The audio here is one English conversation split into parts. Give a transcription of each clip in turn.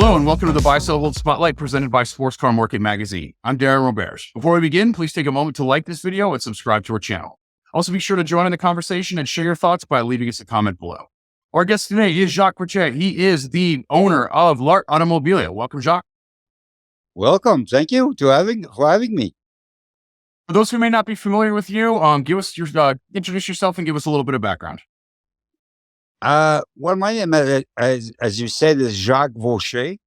Hello and welcome to the Buy Sell Hold Spotlight presented by Sports Car Market Magazine. I'm Darin Roberge. Before we begin, please take a moment to like this video and subscribe to our channel. Also be sure to join in the conversation and share your thoughts by leaving us a comment below. Our guest today is Jacques Vaucher. He is the owner of L'Art Automobile. Welcome, Jacques. Welcome. Thank you for having me. For those who may not be familiar with you, introduce yourself and give us a little bit of background. Well, my name, as you said, is Jacques Vaucher,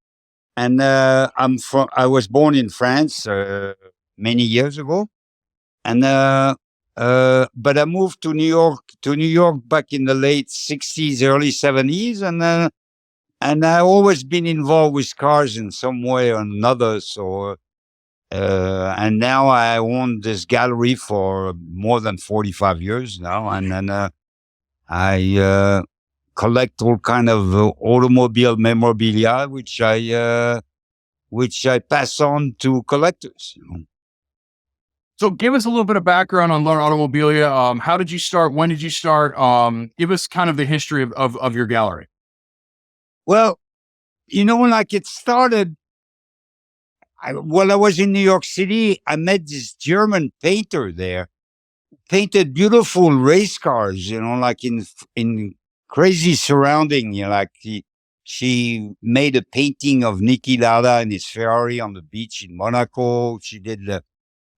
and I was born in France many years ago, and but I moved to New York back in the late '60s, early '70s, and I always been involved with cars in some way or another. So, and now I own this gallery for more than 45 years now, and then I collect all kind of automobile memorabilia, which I pass on to collectors. So give us a little bit of background on L'Art Automobile. How did you start? When did you start? Give us kind of the history of your gallery. Well, like it started, while I was in New York City, I met this German painter there, painted beautiful race cars, like in crazy surrounding, she made a painting of Niki Lauda and his Ferrari on the beach in Monaco. She did the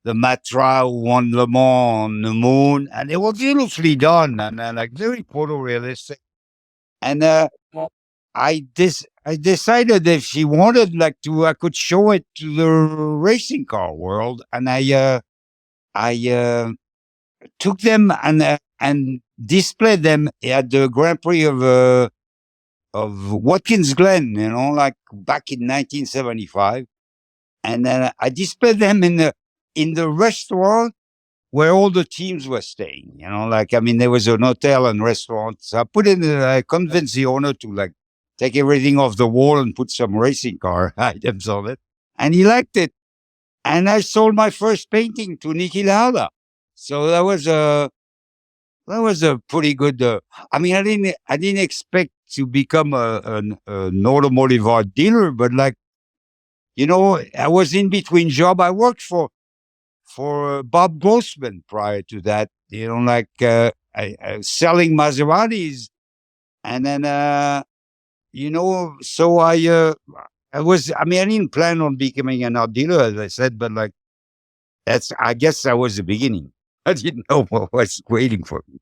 Matra who won Le Mans on the moon, and they were beautifully done and like very photorealistic. And I decided if she wanted I could show it to the racing car world, and I took them and displayed them at the Grand Prix of Watkins Glen, like back in 1975, and then I displayed them in the restaurant where all the teams were staying. There was an hotel and restaurant. So I convinced the owner to take everything off the wall and put some racing car items on it, and he liked it. And I sold my first painting to Niki Lauda. So that was a pretty good. I didn't expect to become an automotive art dealer, but I was in between job. I worked for Bob Grossman prior to that. I selling Maseratis, and then so I was. I didn't plan on becoming an art dealer, as I said, but I guess that was the beginning. I didn't know what was waiting for me.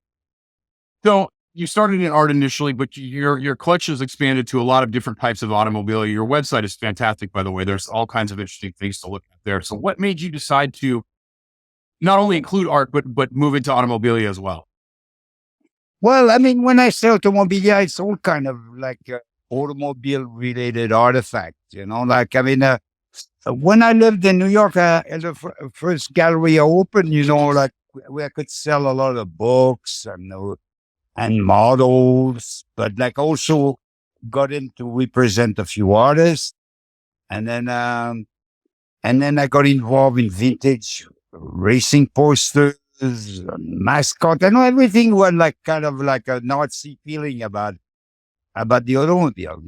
So you started in art initially, but your collection has expanded to a lot of different types of automobile. Your website is fantastic, by the way. There's all kinds of interesting things to look at there. So what made you decide to not only include art, but move into automobilia as well? Well, when I say automobilia, it's all kind of automobile related artifacts, when I lived in New York, at the first gallery I opened, where I could sell a lot of books and models, but also got in to represent a few artists. And then I got involved in vintage racing posters, mascot, and everything was kind of like a Nazi feeling about the automobile,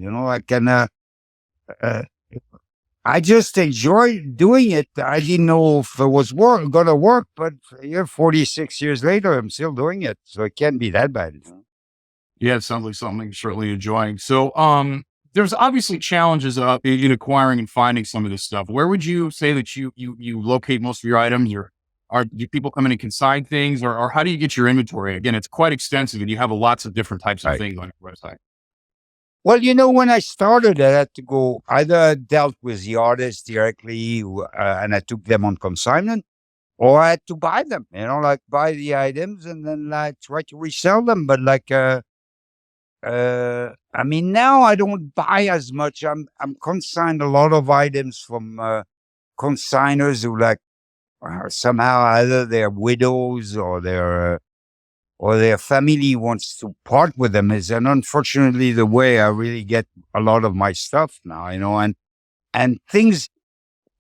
I just enjoyed doing it. I didn't know if it was going to work, but 46 years later, I'm still doing it. So it can't be that bad. Yeah, it sounds like something you're certainly enjoying. So there's obviously challenges in acquiring and finding some of this stuff. Where would you say that you locate most of your items? Do people come in and consign things, or how do you get your inventory? Again, it's quite extensive, and you have lots of different types of things on your website. Well, when I started, I had to go, either I dealt with the artists directly and I took them on consignment, or I had to buy them, buy the items and then try to resell them. But now I don't buy as much. I'm consigned a lot of items from consigners who somehow either they're widows or their family wants to part with them. And unfortunately the way I really get a lot of my stuff now, and things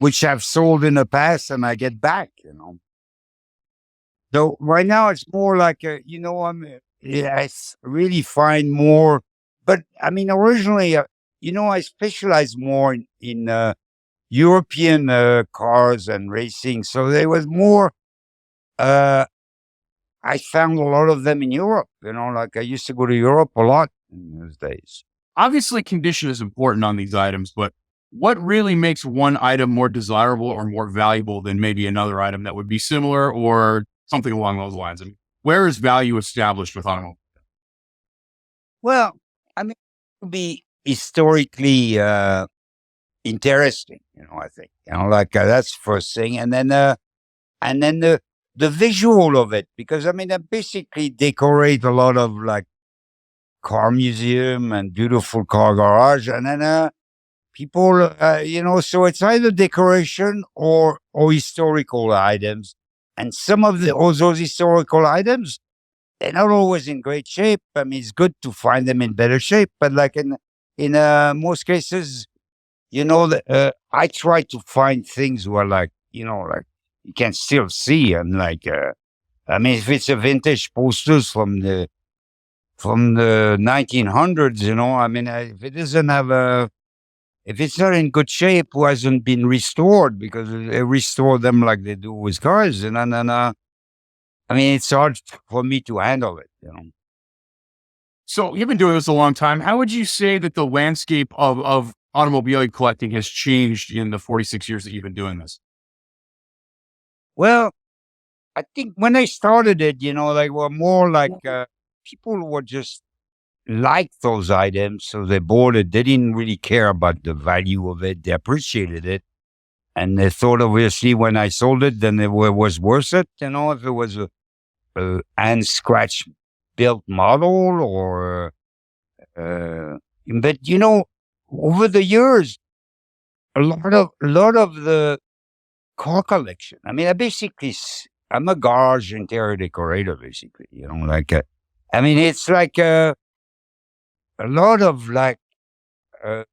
which I've sold in the past and I get back, So right now it's more I really find more, but originally, I specialize more in European cars and racing. So there was more. I found a lot of them in Europe. Like I used to go to Europe a lot in those days. Obviously, condition is important on these items, but what really makes one item more desirable or more valuable than maybe another item that would be similar or something along those lines? I mean, where is value established with automobiles? Well, I mean, to be historically interesting, I think, like that's the first thing. And then the visual of it, because I mean, I basically decorate a lot of like car museum and beautiful car garage. And then, people, so it's either decoration or historical items. And some of all those historical items, they're not always in great shape. I mean, it's good to find them in better shape, but like in most cases, I try to find things where like you can still see, and like I mean, if it's a vintage posters from the 1900s, I mean, if it doesn't have if it's not in good shape, who hasn't been restored, because they restore them like they do with cars, and then I mean, it's hard for me to handle it. So you've been doing this a long time. How would you say that the landscape of automobile collecting has changed in the 46 years that you've been doing this? Well, I think when I started it, like were more like people were just like those items, so they bought it. They didn't really care about the value of it. They appreciated it, and they thought obviously when I sold it, then was worth it. If it was a hand scratch built model or, but over the years, a lot of the car collection. I mean, I'm a garage interior decorator, basically. Like I mean, it's like a lot of like uh,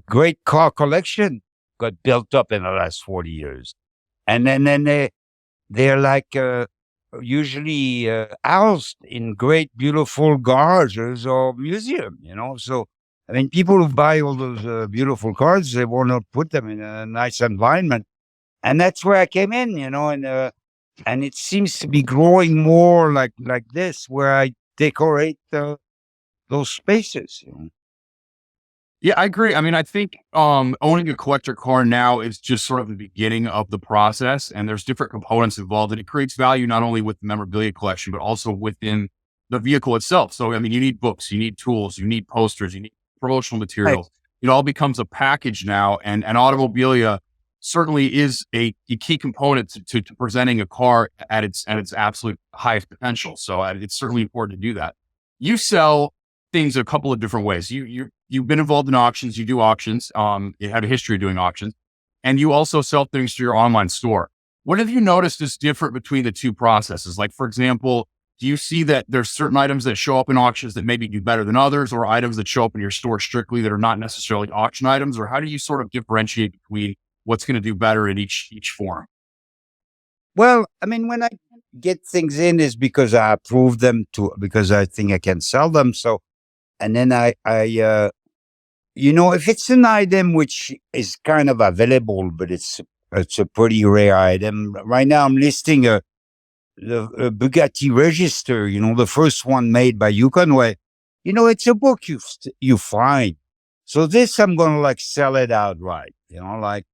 great car collection got built up in the last 40 years, and then they're like usually housed in great, beautiful garages or museum. So I mean, people who buy all those beautiful cars, they want to put them in a nice environment. And that's where I came in, and it seems to be growing more like this, where I decorate those spaces. Yeah, I agree. I mean, I think owning a collector car now is just sort of the beginning of the process, and there's different components involved, and it creates value not only with the memorabilia collection, but also within the vehicle itself. So, I mean, you need books, you need tools, you need posters, you need promotional Right. materials. It all becomes a package now, and automobilia certainly is a key component to presenting a car at its absolute highest potential. So, it's certainly important to do that. You sell things a couple of different ways. You've been involved in auctions. You do auctions. You have a history of doing auctions, and you also sell things through your online store. What have you noticed is different between the two processes? Like, for example, do you see that there's certain items that show up in auctions that maybe do better than others, or items that show up in your store strictly that are not necessarily auction items? Or how do you sort of differentiate between what's going to do better in each form? Well, I mean, when I get things in is because I approve them because I think I can sell them. So, and then if it's an item which is kind of available, but it's a pretty rare item. Right now, I'm listing the Bugatti Register. The first one made by Yukonway. It's a book you find. So this, I'm gonna like sell it outright. Like,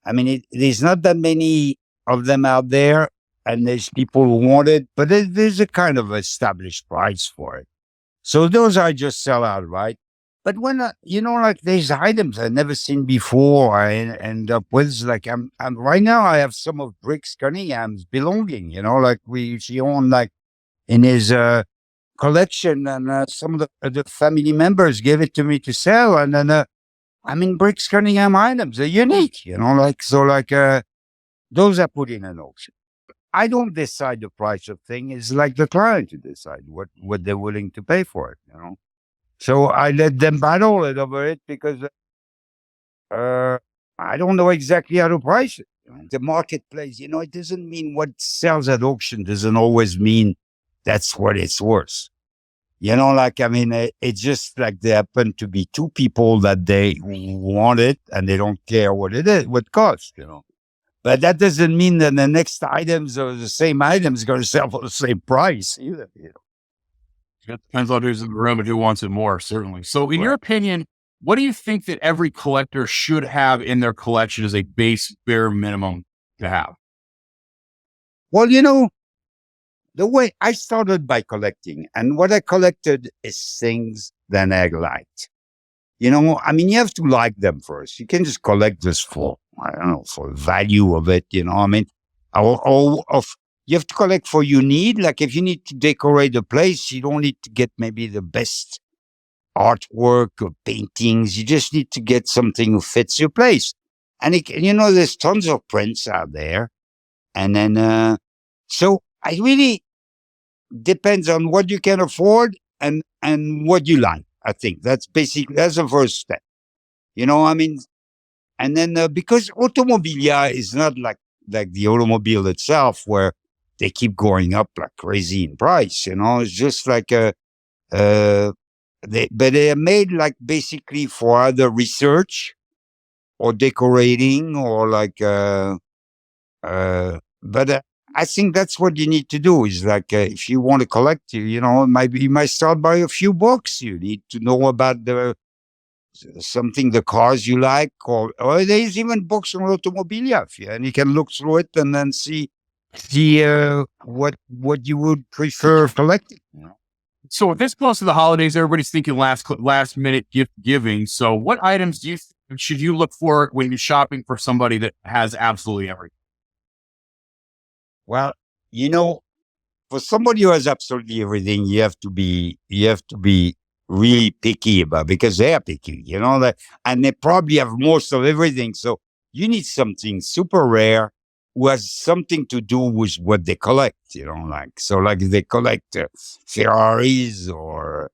I mean, there's not that many of them out there, and there's people who want it, but there's a kind of established price for it. So those I just sell outright. But when like there's items I've never seen before, I end up with like I'm right now. I have some of Briggs Cunningham's belonging. Like she owned like in his collection, and some of the family members gave it to me to sell, and then I mean Briggs Cunningham items are unique. Like so like those are put in an auction. I don't decide the price of thing. It's like the client to decide what they're willing to pay for it. So I let them battle it over it because I don't know exactly how to price it. The marketplace, it doesn't mean what sells at auction doesn't always mean that's what it's worth. Like, I mean, it's just like there happen to be two people that they want it and they don't care what it is, what costs. But that doesn't mean that the next items or the same items going to sell for the same price either. It depends on who's in the room and who wants it more, certainly. So in your Right. opinion, what do you think that every collector should have in their collection as a base bare minimum to have? Well, the way I started by collecting, and what I collected is things that I liked. I mean, you have to like them first. You can just collect this for, I don't know, for the value of it. I mean, you have to collect for you need. Like if you need to decorate a place, you don't need to get maybe the best artwork or paintings. You just need to get something who fits your place. And there's tons of prints out there. And then, so I really depends on what you can afford and what you like. I think that's the first step. I mean, and then because automobilia is not like the automobile itself, where they keep going up like crazy in price. It's just like they are made like basically for either research or decorating or like but I think that's what you need to do is like if you want to collect, maybe you might start by a few books. You need to know about the cars you like, or there's even books on automobilia, and you can look through it and then see what you would prefer collecting. So if this close to the holidays, everybody's thinking last minute gift giving. So what items should you look for when you're shopping for somebody that has absolutely everything? Well, for somebody who has absolutely everything, you have to be really picky about, because they are picky, and they probably have most of everything. So you need something super rare who has something to do with what they collect, like if they collect Ferraris or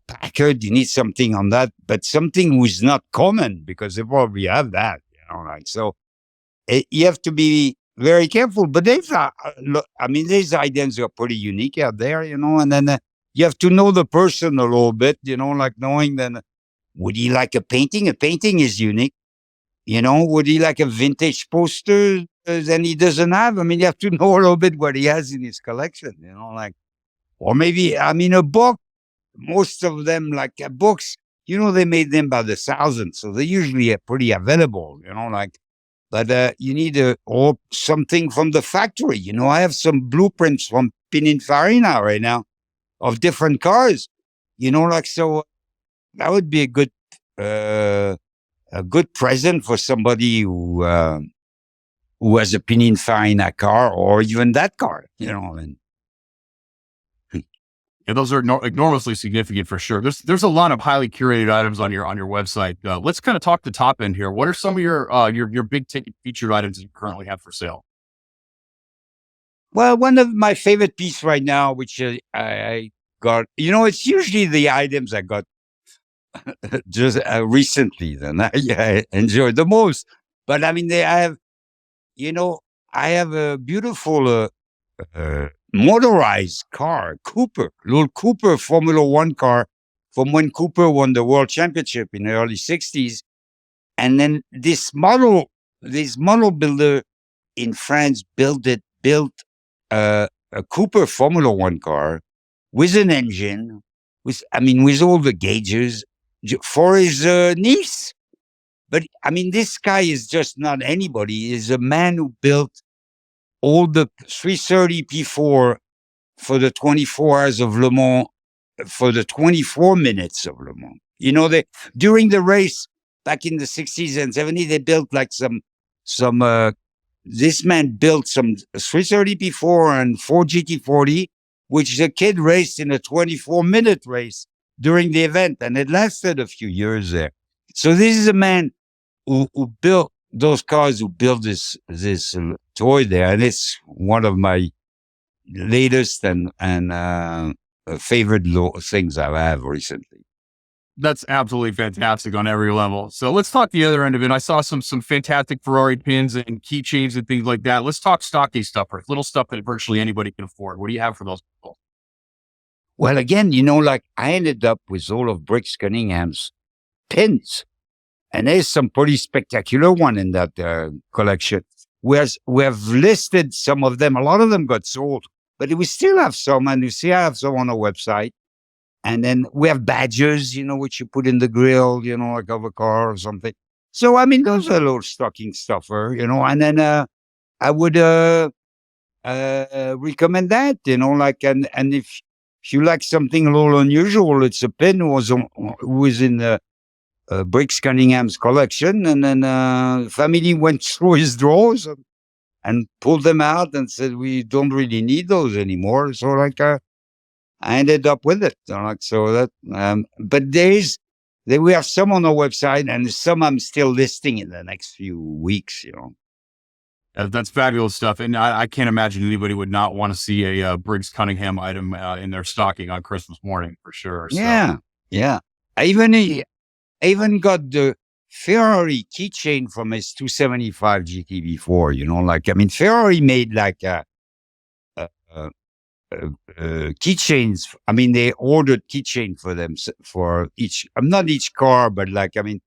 Packard, you need something on that, but something who's not common, because they probably have that, so you have to be very careful. But these items are pretty unique out there, and then you have to know the person a little bit, like knowing then, would he like a painting? A painting is unique. Would he like a vintage poster? Then he doesn't have. I mean, you have to know a little bit what he has in his collection, or maybe, a book, most of them, like books, they made them by the thousands. So they usually are pretty available, but you need or something from the factory. I have some blueprints from Pininfarina right now of different cars. So that would be a good present for somebody who has a Pininfarina car, or even that car. Yeah, those are enormously significant for sure. There's a lot of highly curated items on your website. Let's kind of talk the top end here. What are some of your big ticket featured items that you currently have for sale? Well, one of my favorite pieces right now, which I got, it's usually the items I got just recently that I enjoyed the most. But I mean, I have a beautiful motorized car, little Cooper Formula One car from when Cooper won the World Championship in the early 60s. And then this model builder in France built a Cooper Formula One car with an engine, with all the gauges for his niece. But I mean, this guy is just not anybody. He's a man who built all the 330 P4 for the 24 hours of Le Mans, for the 24 minutes of Le Mans. During the race back in the 60s and 70s, they built like this man built some 330 P4 and 4 GT40, which the kid raced in a 24-minute race during the event, and it lasted a few years there. So this is a man who built those cars, who built this toy there, and it's one of my latest and favorite things I have recently. That's absolutely fantastic on every level. So let's talk the other end of it. I saw some fantastic Ferrari pins and keychains and things like that. Let's talk stocky stuff, or little stuff that virtually anybody can afford. What do you have for those people? Well, again, like I ended up with all of Briggs Cunningham's pins. And there's some pretty spectacular one in that collection. We have listed some of them. A lot of them got sold, but we still have some, and we still have some on our website. And then we have badges, which you put in the grill, like of a car or something. So, I mean, those are a little stocking stuffer, and then I would recommend that, like, and if you like something a little unusual, it's a pin who was in the Briggs Cunningham's collection, and then family went through his drawers and pulled them out and said, we don't really need those anymore. So like I ended up with it. Like, so that, but we have some on our website, and some I'm still listing in the next few weeks, That's fabulous stuff. And I can't imagine anybody would not want to see a Briggs Cunningham item in their stocking on Christmas morning for sure. So. Yeah. Yeah. I even got the Ferrari keychain from his 275 GTB4, like, I mean, Ferrari made like keychains. I mean, they ordered keychain for them for each, not each car, but like, I mean,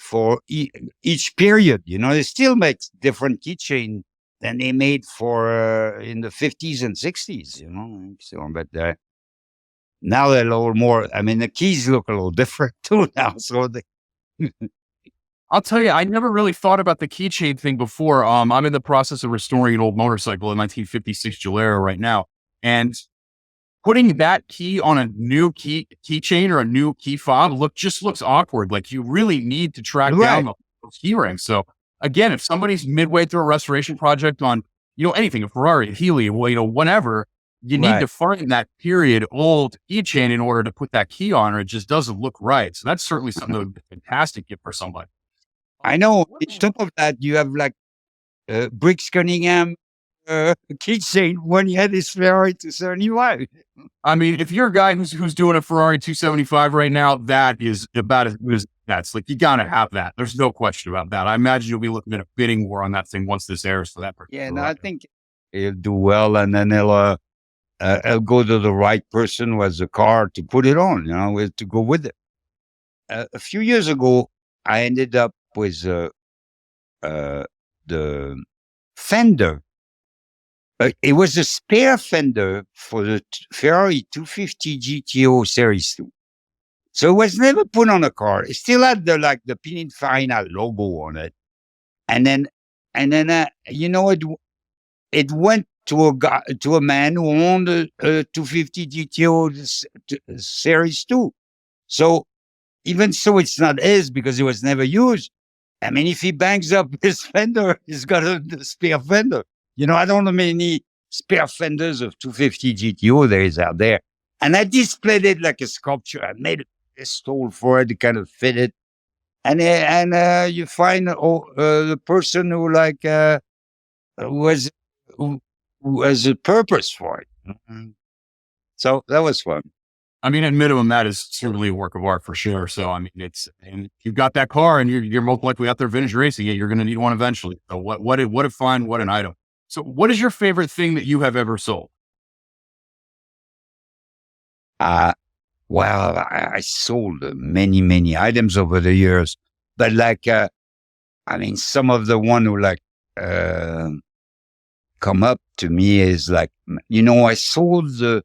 for each period, they still make different keychain than they made for in the 50s and 60s, so, but now they're a little more, I mean, the keys look a little different too now. So I'll tell you, I never really thought about the keychain thing before. I'm in the process of restoring an old motorcycle, a 1956 Gilera right now. And putting that key on a new keychain or a new key fob looks awkward. Like you really need to track down those key rings. So again, if somebody's midway through a restoration project on, anything, a Ferrari, a Healy, whatever, you need to find that period old keychain in order to put that key on, or it just doesn't look right. So that's certainly something that would be fantastic gift for somebody. I know. On top of that, you have like Briggs Cunningham keychain when he had his Ferrari 275. I mean, if you're a guy who's doing a Ferrari 275 right now, that is about as good as that's. Like, you gotta have that. There's no question about that. I imagine you'll be looking at a bidding war on that thing once this airs for that person. Yeah, no, I think he'll do well, and then he'll go to the right person who has the car to put it on, to go with it. A few years ago, I ended up with the fender. It was a spare fender for the Ferrari 250 GTO Series 2. So it was never put on a car. It still had the Pininfarina logo on it. And then it went to a man who owned a 250 GTO Series 2. So even so, it's not his because it was never used. I mean, if he bangs up his fender, he's got a spare fender. I don't know many spare fenders of 250 GTO there is out there. And I displayed it like a sculpture. I made a stole for it to kind of fit it. And you find the person who who has a purpose for it. Mm-hmm. So that was fun. I mean, at minimum, that is certainly a work of art for sure. So, I mean, and if you've got that car and you're most likely out there vintage racing it, you're going to need one eventually. So what a find, what an item. So what is your favorite thing that you have ever sold? Well, I sold many, many items over the years, but I mean, some of the one who come up to me is like, I sold the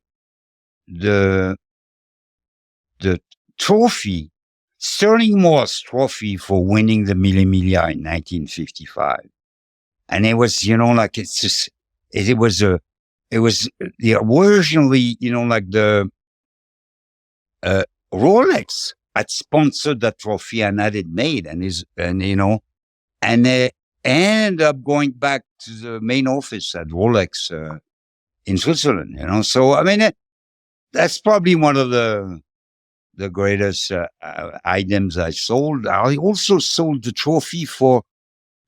trophy, Sterling Moss trophy for winning the Mille Miglia in 1955. And it was, it was originally, the Rolex had sponsored that trophy and had it made, and they ended up going back to the main office at Rolex in Switzerland, So, I mean, that's probably one of the greatest items I sold. I also sold the trophy for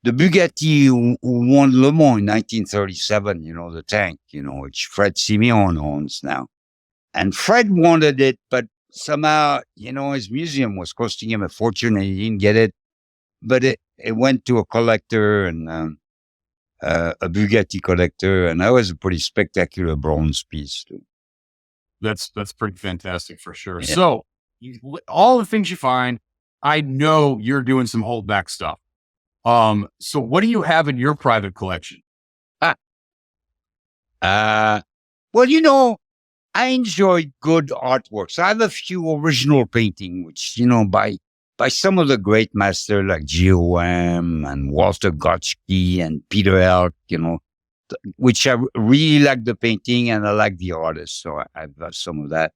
the Bugatti who won Le Mans in 1937, the tank, which Fred Simeon owns now. And Fred wanted it, but somehow, his museum was costing him a fortune and he didn't get it. But it went to a collector and a Bugatti collector, and that was a pretty spectacular bronze piece too. That's pretty fantastic for sure. Yeah. So all the things you find, I know you're doing some holdback stuff. So what do you have in your private collection? Ah, well, I enjoy good artworks. I have a few original painting, which, by some of the great masters like G.O.M. and Walter Gotchke and Peter Elk, which I really like the painting and I like the artist. So I've got some of that.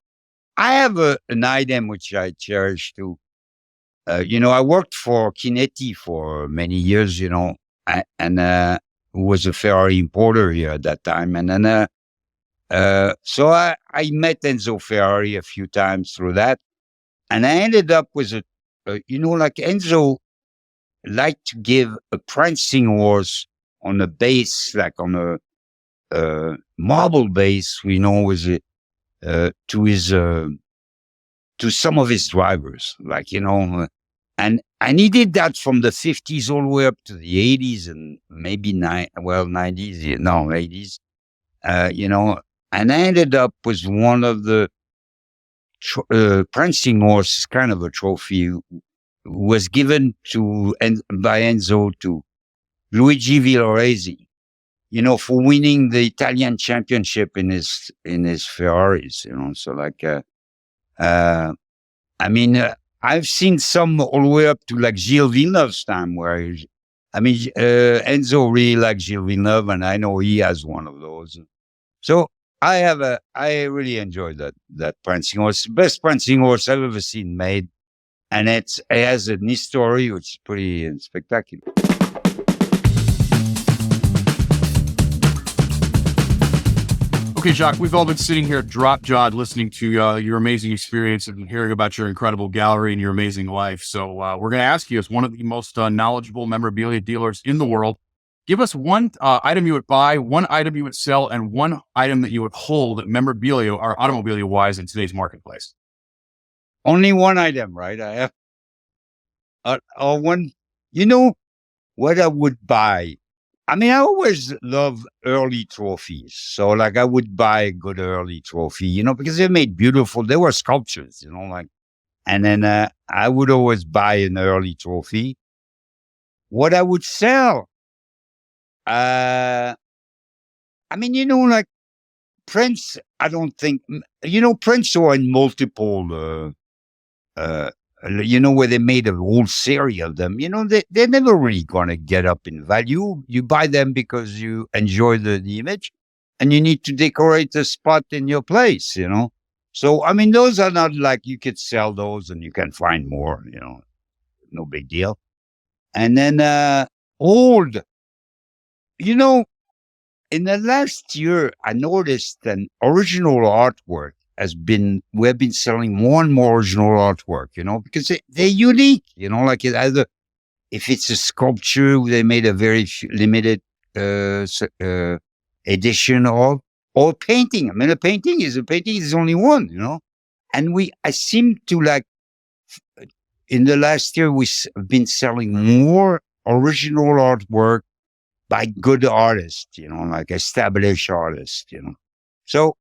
I have an item which I cherish too. I worked for Kinetti for many years, and who was a Ferrari importer here at that time. And then, so I met Enzo Ferrari a few times through that. And I ended up with like Enzo liked to give a prancing horse on a base, like on a marble base, with it, to some of his drivers, and he did that from the 50s all the way up to the 80s and maybe 90s, 80s, and I ended up with one of the prancing horse, kind of a trophy, was given by Enzo to Luigi Villoresi, for winning the Italian championship in his Ferraris, so I've seen some all the way up to like Gilles Villeneuve's time Enzo really likes Gilles Villeneuve, and I know he has one of those. So I really enjoyed that prancing horse, best prancing horse I've ever seen made. And it has an history which is pretty spectacular. Okay, Jacques, we've all been sitting here drop-jawed listening to your amazing experience and hearing about your incredible gallery and your amazing life. So we're going to ask you, as one of the most knowledgeable memorabilia dealers in the world, give us one item you would buy, one item you would sell, and one item that you would hold memorabilia or automobilia-wise in today's marketplace. Only one item, right? I have one. What I would buy? I always love early trophies. So like I would buy a good early trophy, because they made beautiful, they were sculptures, and then I would always buy an early trophy. What I would sell? Like prints, I don't think, prints are in multiple, where they made a whole series of them, they're never really going to get up in value. You buy them because you enjoy the image and you need to decorate a spot in your place, So, those are not like you could sell those and you can find more, no big deal. And then, old, in the last year, I noticed an original artwork we've been selling more and more original artwork, because they're unique, like either if it's a sculpture, they made a very limited edition or painting. A painting is only one, and I seem to like, in the last year, we've been selling more original artwork by good artists, like established artists, So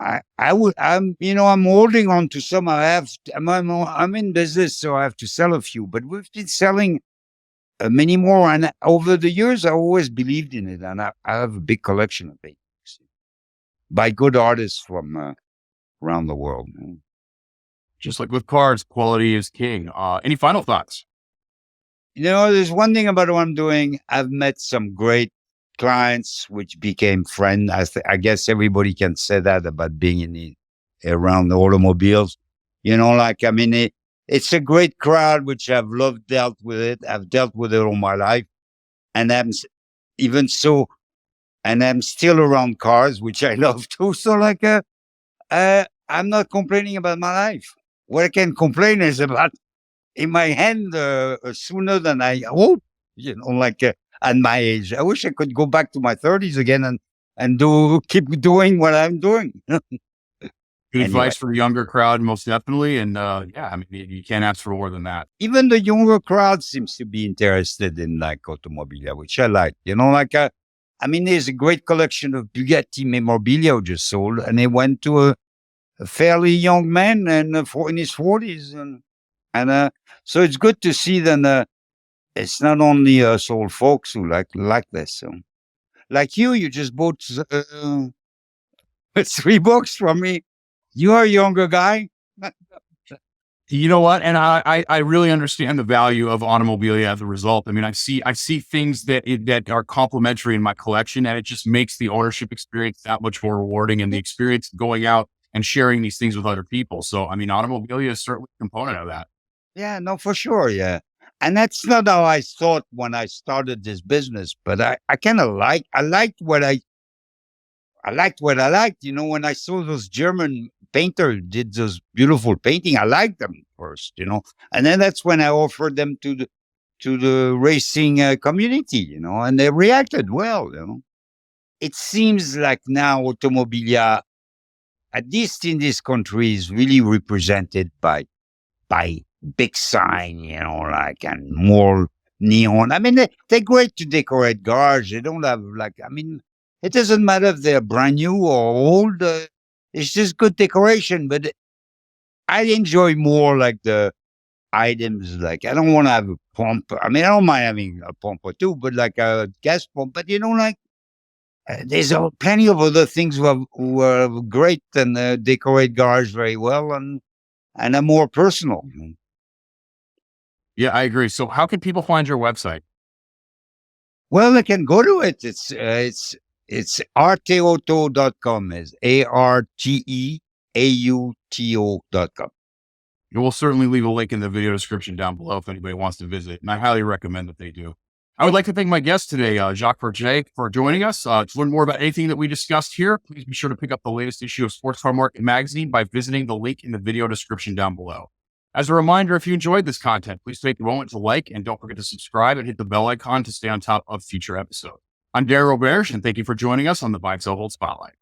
I'm holding on to some. I'm in business, so I have to sell a few, but we've been selling many more. And over the years, I always believed in it. And I have a big collection of paintings by good artists from around the world. Just like with cars, quality is king. Any final thoughts? There's one thing about what I'm doing. I've met some great clients, which became friends. I guess everybody can say that about being around the automobiles. It's a great crowd, which I've dealt with it. I've dealt with it all my life. And I'm still around cars, which I love too. So I'm not complaining about my life. What I can complain is about in my hand sooner than I hope, at my age. I wish I could go back to my 30s again and keep doing what I'm doing. Good advice for a younger crowd, most definitely. And you can't ask for more than that. Even the younger crowd seems to be interested in like automobilia, which I like. There's a great collection of Bugatti memorabilia just sold, and they went to a fairly young man and in his 40s. And so it's good to see that it's not only us old folks who like this. So, like you just bought 3 books from me. You are a younger guy. You know what? And I really understand the value of automobilia as a result. I mean, I see things that are complementary in my collection, and it just makes the ownership experience that much more rewarding, and the experience going out and sharing these things with other people. So, I mean, automobilia is certainly a component of that. Yeah, no, for sure. Yeah. And that's not how I thought when I started this business, but I kind of I liked what I liked what I liked. You know, when I saw those German painters did those beautiful painting, I liked them first, and then that's when I offered them to the racing community, and they reacted well. It seems like now automobilia, at least in this country, is really represented by big sign, and more neon. I mean, they're great to decorate garage. They don't have it doesn't matter if they're brand new or old. It's just good decoration. But I enjoy more like the items. Like I don't want to have a pump. I mean, I don't mind having a pump or two, but like a gas pump. But there's plenty of other things who are great and decorate garage very well and are more personal. Yeah, I agree. So how can people find your website? Well, they can go to it. It's arteauto.com. Is ARTEAUTO.com. We'll certainly leave a link in the video description down below if anybody wants to visit, and I highly recommend that they do. I would like to thank my guest today, Jacques Vaucher, for joining us. To learn more about anything that we discussed here, please be sure to pick up the latest issue of Sports Car Market Magazine by visiting the link in the video description down below. As a reminder, if you enjoyed this content, please take a moment to like and don't forget to subscribe and hit the bell icon to stay on top of future episodes. I'm Darin Roberge, and thank you for joining us on the Buy, Sell, Hold Spotlight.